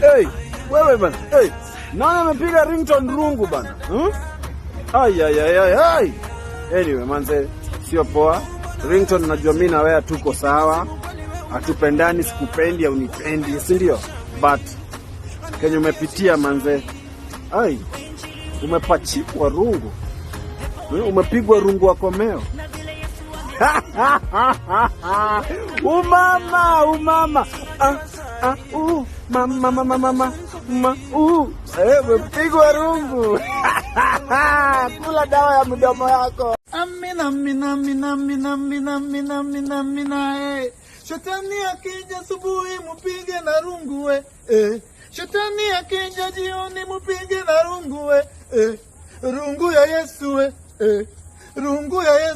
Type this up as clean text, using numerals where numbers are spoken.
Hey, wewe bana. Hey, nani amepiga ringtone rungu bana? Ai. Anyway, manze, sio poa. Ringtone najua mimi na wewe tuko sawa. Hatupendani, sikupendi au unipendi, si ndio? But kenye umepitia manze. Ai, umepachikwa rungu. Umepigwa rungu wa komeo. Umama. Mama. Umepigwa rungu. Kula dawa ya mdomo yako. Amina. Shetani akija asubuhi mupige na rungu we. Shetani akija jioni mupige na rungu we. Rungu ya Yesu we. Rungu ya Yesu.